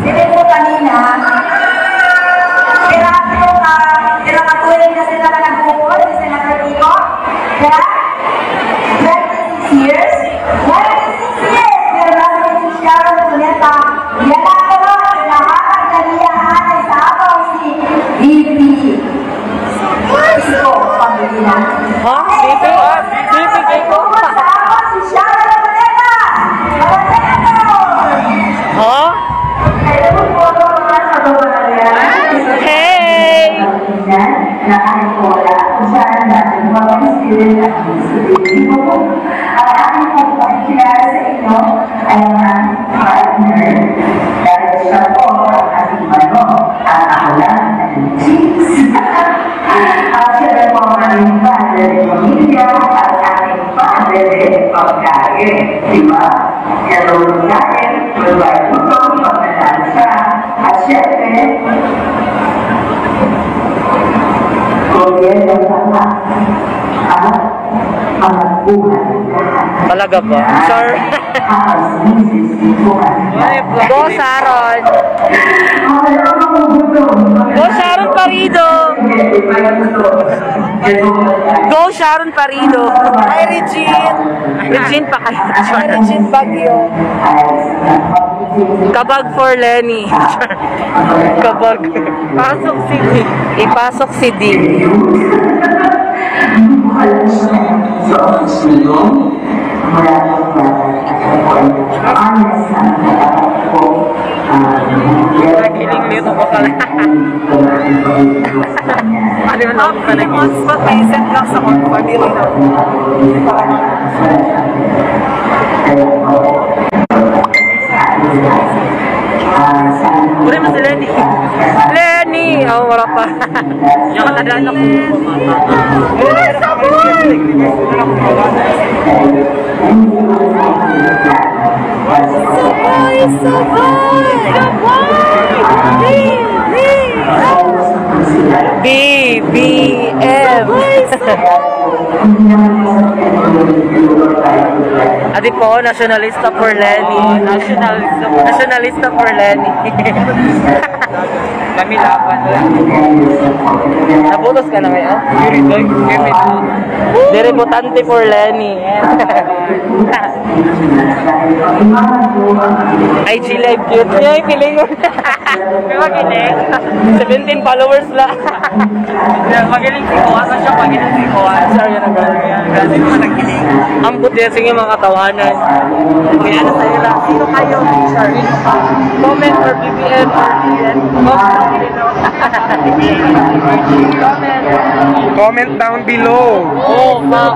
Sila po kanina, ilang katuloy na sila na nagbukod, kasi nagkatiko. Kaya, 26 years. 26 years! Pero natin si Sharon Cuneta. Yan ako na, lahat ng naliyahan ay sa ako si VP. Ito, pamilya. Ha? VP? VP kayo ko? Sa ako si Sharon Cuneta. Ha? Hey! Nakalipola kung saan natin mga student at student ko. Ang aking pagpapakilala sa inyo ay ang aking partner dahil siya po ang ating ang ako lang ang cheeks. At siya na po ang aming father de pamilya at aking father de pagkain. Diba? Hello, kain, provide mo ito, pagkadaan siya. At syempre, gobyerno tama at mga buhay. Talaga ba? Sir? Go Sharon! Go Sharon Parido! Go Sharon Parido! Hi Regine! Regine pa kayo. Hi Regine Bagyo. Kabag for Lenny. Kabag. Pasok si D. Ipasok si D. Nagiling nito ko pala. Ano yung lang ka nag-on spot na isend lang sa mga family na. Puri mo si Lenny. Lenny! Oh, wala pa. Yung katadaan ako. Sabay! BBM! Adi po, nationalista for Lenny. Nationalista for Lenny. Kami laban lang. Naputos ka na ngayon? Diributante for Lenny. IG live cute. Ay, piling mo. May magiling. 17 followers lang. Magiling si Kuha. Saan siya magiling si Kuha? Sorry na gano'n. Kasi naman nagkiling. Ang puti yung mga katawanan. Kaya na sa'yo lang. Sino kayo? Sorry. Comment or BBM or BBM. Comment down below. Oh, fuck.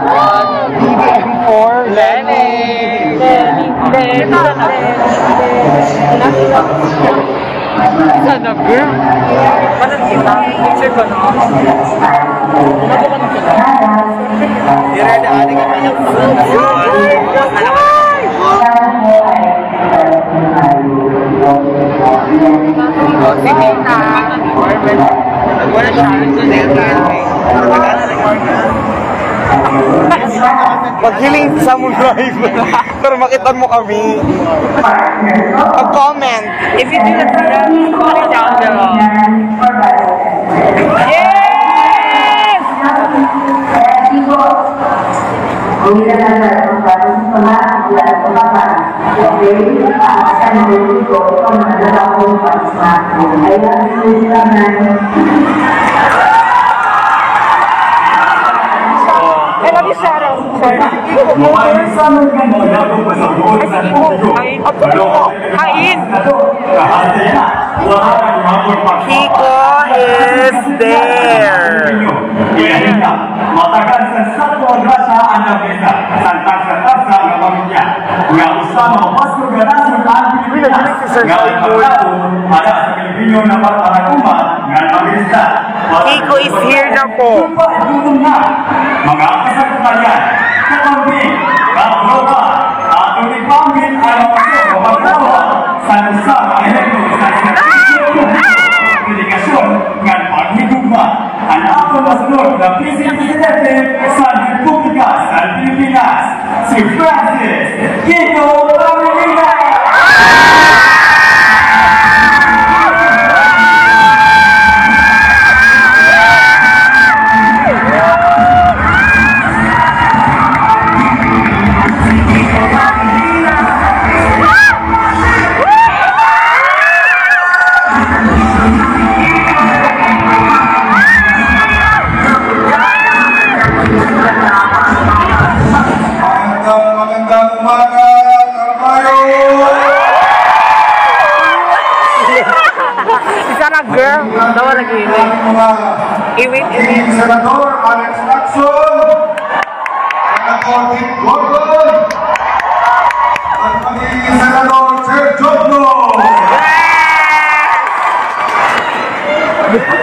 BBM for Lenny. Sana girl? Paano kita? Picture ko na. Dire na ating anak. Si Tita. Wala siya. Pag-hiling sa mo live. Pero makitan mo kami. Pag-comment. If you do the video, comment down below. Yes! I love you, Sharon. Hain. Kiko is there. Matakan sa satwa grasa ang mesa, santang sa tasa ng pamilya. Nga usama ang pasko ganasong laan Pilipinas. Nga ipagkato, ada sa Pilipino na patanaguma, nga pamilya. Kiko is here na po. Mga kasagpayan, kapambing, kaproba, atong ipamit ang mga pagkawa sa nusa ang ehekto sa komunikasyon ng paghigugma ang ato masunod na Presidente sa Republika sa Dawa lagi iwit. Iwit. Senador Alex Lacson, Senador Dick Gordon, at magiging Senador Sir Jobno.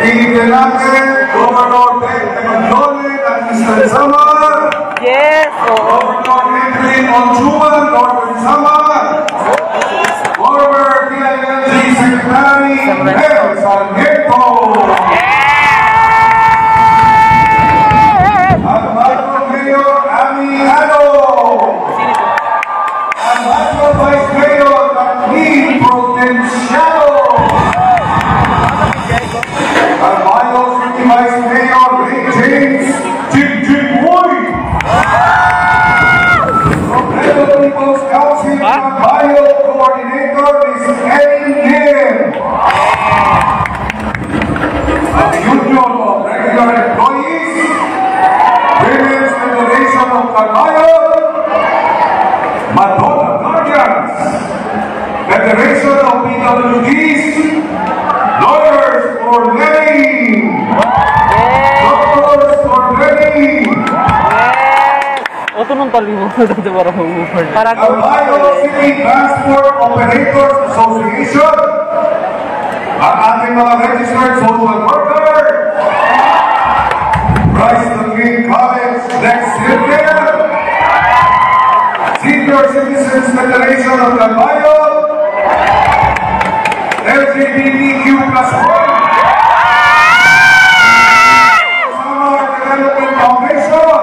Tingin natin, Governor Ted Emmanuel at Eastern Samar. Yes! Governor Edwin Onjuan, Northern Samar. Former PILG Secretary Mel Sargento. At Macro Mayor Ami Ano. At Macro Vice Mayor Kathleen Protenciano. At Mayo City Vice Mayor Rick James Jim Boy. From People's Council Mayo Coordinator is Eddie Lim. At the Union of Regular Employees, Women's Federation of Calmayo, Madonna Guardians, Federation of PWDs, Lawyers for Learning, Doctors for Learning, Oto nung tali mo para Calmayo City Transport Operators Association, ang ating mga registered social worker, Bryce Green College Next Circle, Senior Citizens Federation of Calmayo, LGBTQ+1, Summer Development Foundation,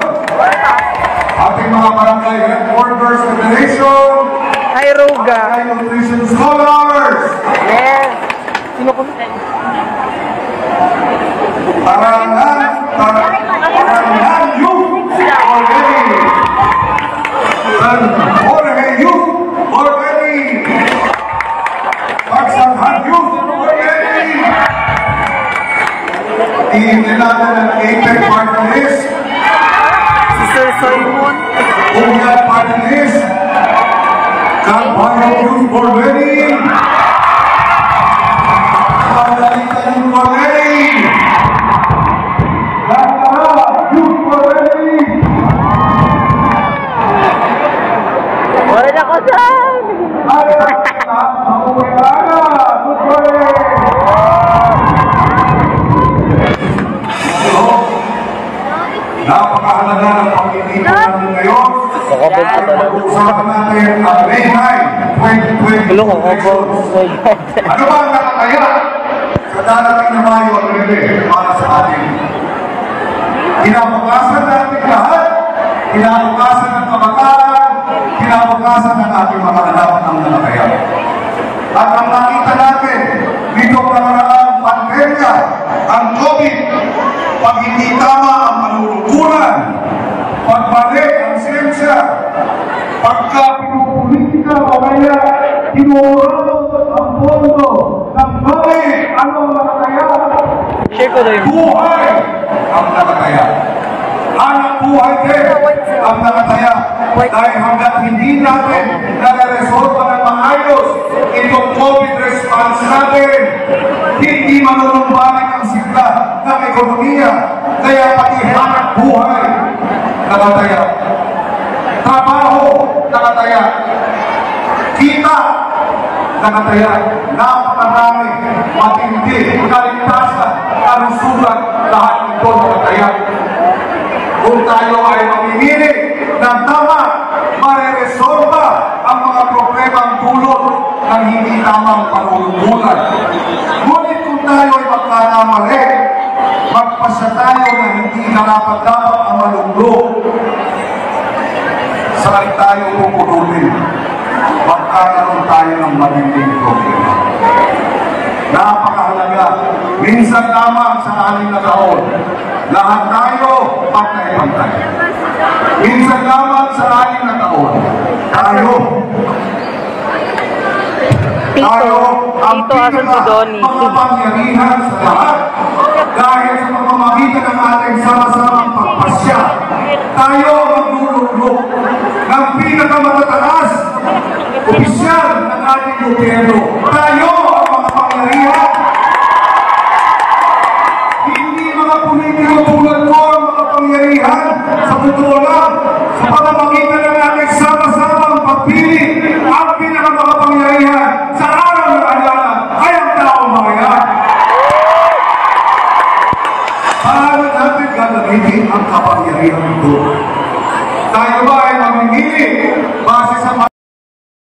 ating mga barangay headquarters Federation, Hi, Ruga! Barangay Nutrition Scholars, Yes! Sino ko? Tarangan Youth already, San Jorge Youth already, Pagsanghan Youth already. Iintin natin ang APEC Party List, Si Sir Simon. Bungyan Party List, Calmayo Youth already, Pagdalitan Youth already, Latara Youth already. Wala na ko saan! Ay, makuwi ka na! Good morning! So, napakahalaga ng pag-ibig natin ngayon. Pag-uusapan natin ang May 9, 2020 elections. Ano ba ang nakakaya sa darating na Mayo at Rebe para sa atin? Kinabukasan natin lahat, kinabukasan ng kabataan, kinabukasan ng ating mga anak ang nakakaya. At ang nakita natin dito parang pandemya, ang COVID, pag hindi tama ang panuluturan, pagbalik ang siyensya, pagka pinupolitika o kaya kinuurado ang pondo ng bahay, ano ang nakakaya? Share ko na yun. Buhay ang nakataya. Hanap buhay din ang nakataya. Dahil hanggat hindi natin nare-resolve ng maayos itong COVID response natin, hindi manunumbalik ang sigla ng ekonomiya. Kaya pati hanap buhay nakataya. Trabaho nakataya. Kita nakataya. Napakarami, matindi, kaligtasan, kalusugan, lahat ito nakataya. Kung tayo ay mamimili ng tama, mareresolba ang mga problemang dulot ng hindi tamang panunungkulan. Ngunit kung tayo ay magkakamali, magpasya tayo na hindi karapat-dapat ang malunglog, saan tayo pupulutin? Magkakaroon tayo ng matinding problema. Napakahalaga. Minsan lamang sa 6 na taon, lahat tayo pantay-pantay. Minsan lamang sa 6 na taon, tayo ang pinaka-makapangyarihan sa lahat dahil sa pamamagitan ng ating sama-samang pagpasya. Tayo maglulunok ng pinaka-matataas opisyal ng ating gobyerno. Tayo ang makapangyarihan iba